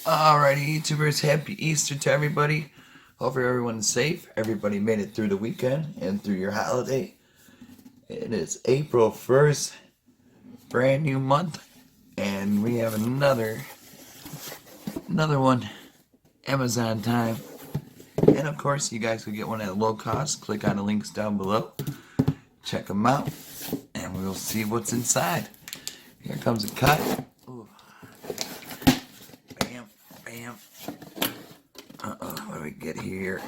Alrighty, YouTubers, happy Easter to everybody. Hope everyone's safe. Everybody made it through the weekend and through your holiday. It is April 1st, brand new month, and we have another one, Amazon time. And of course, you guys can get one at low cost. Click on the links down below. Check them out, and we'll see what's inside. Here comes a cut. Ooh. Bam, bam. What do we get here?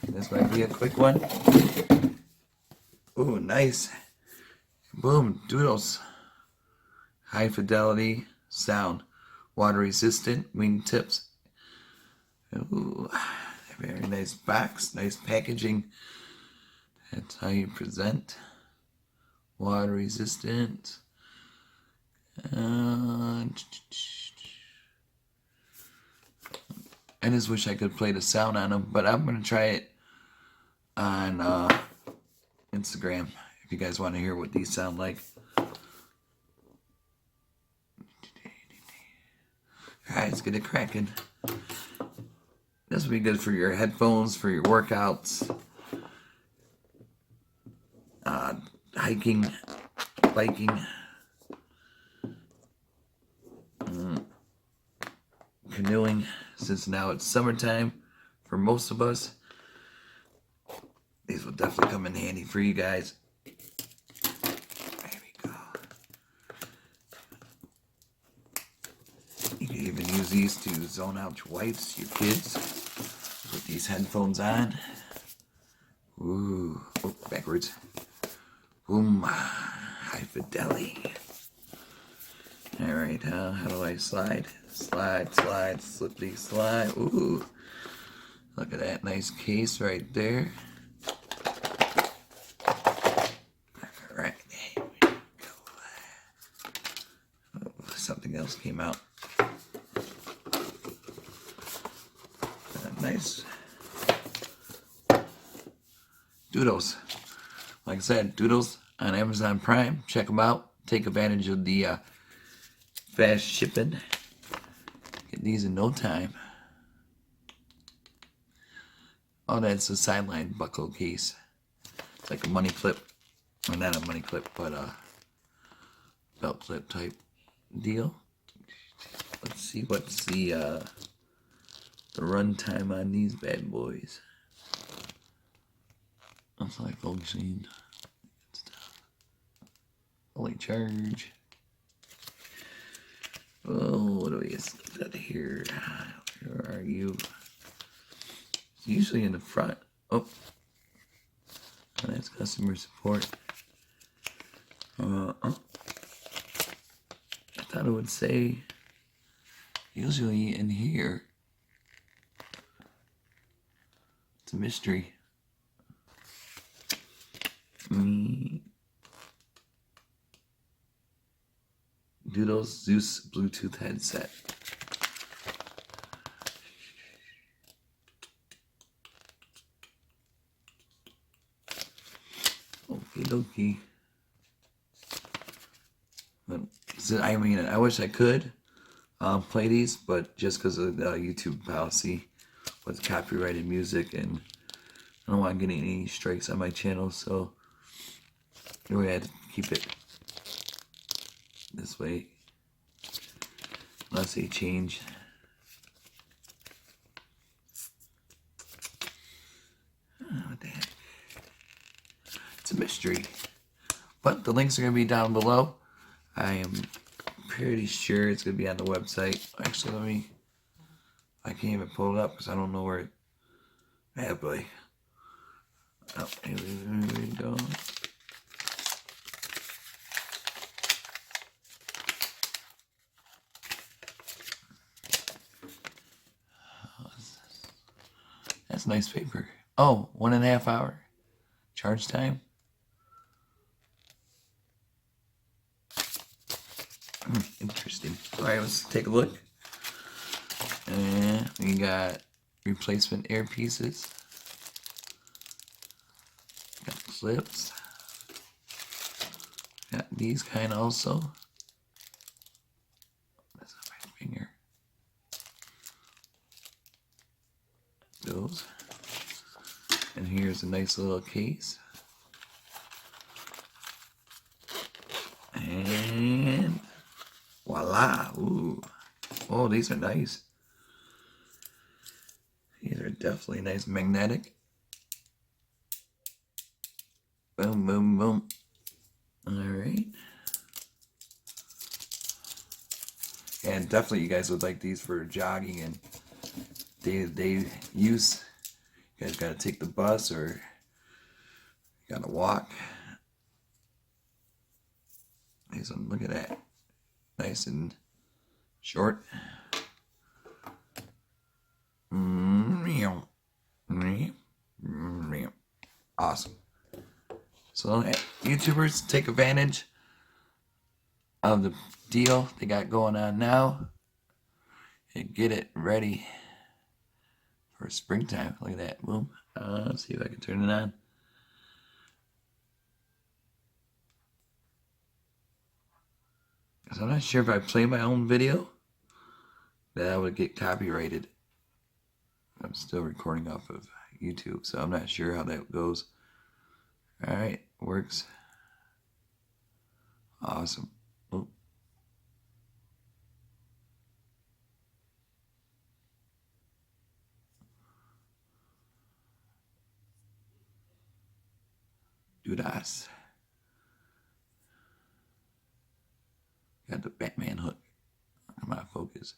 This might be a quick one. Ooh, nice. Boom, Dudios. High fidelity sound. Water resistant wingtips. Ooh, very nice box. Nice packaging. That's how you present. Water resistant. I just wish I could play the sound on them, but I'm going to try it on Instagram if you guys want to hear what these sound like. Alright, let's get it cracking. This will be good for your headphones, for your workouts, hiking, biking, canoeing, since now it's summertime for most of us. These will definitely come in handy for you guys. There we go. You can even use these to zone out your wives, your kids. Put these headphones on. Ooh, oh, backwards. Boom, high fidelity. All right, how do I slide? Slide, slide, slippity slide. Ooh, look at that nice case right there. All right, there we go. Oh, something else came out. Nice. Dudios. Like I said, Dudios on Amazon Prime. Check them out. Take advantage of the fast shipping. Get these in no time. Oh, that's a sideline buckle case. It's like a money clip. Well, not a money clip, but a belt clip type deal. Let's see what's the run time on these bad boys. Looks like old machine. Holy charge. Oh, what do we got here? Where are you? It's usually in the front. Oh, that's customer support. I thought it would say usually in here. It's a mystery. Dudios Zeus-Bluetooth headset. Okie dokie. But I mean, I wish I could play these, but just because of the YouTube policy with copyrighted music, and I don't want to get any strikes on my channel, so we had to keep it this way unless they change. What the heck? It's a mystery, but the links are going to be down below. I am pretty sure it's going to be on the website. Actually, I can't even pull it up because I don't know where it boy. Oh, here we go. That's nice paper. Oh, 1.5 hour charge time. Interesting. Alright, let's take a look. And we got replacement earpieces. Got clips. Got these kind also. That's on my finger. Those. And here's a nice little case. And voila. Ooh. Oh, these are nice. These are definitely nice, magnetic. Boom, boom, boom. Alright. And definitely you guys would like these for jogging and day-to-day use. You guys gotta take the bus or you gotta walk. Nice one, look at that. Nice and short. Awesome. So YouTubers, take advantage of the deal they got going on now and get it ready for springtime. Look at that. Boom. Let's see if I can turn it on. So I'm not sure if I play my own video that I would get copyrighted. I'm still recording off of YouTube, so I'm not sure how that goes. Alright, works. Awesome. Oh. Dudios. Got the Batman hook. Come on, focus.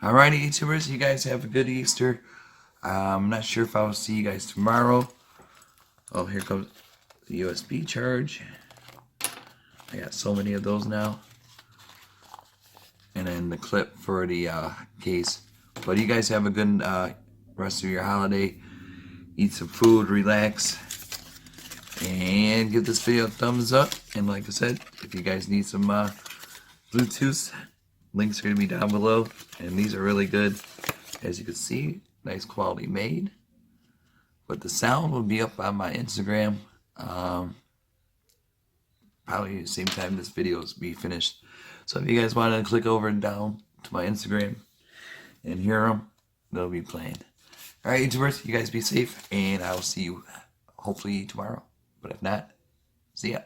Alrighty, YouTubers, you guys have a good Easter. I'm not sure if I will see you guys tomorrow. Oh, here comes the USB charge. I got so many of those now. And then the clip for the case. But you guys have a good rest of your holiday. Eat some food, relax, and give this video a thumbs up. And like I said, if you guys need some Bluetooth, links are going to be down below. And these are really good. As you can see, nice quality made. But the sound will be up on my Instagram. Probably the same time this video will be finished. So if you guys want to click over and down to my Instagram and hear them, they'll be playing. Alright, YouTubers, you guys be safe. And I will see you hopefully tomorrow. But if not, see ya.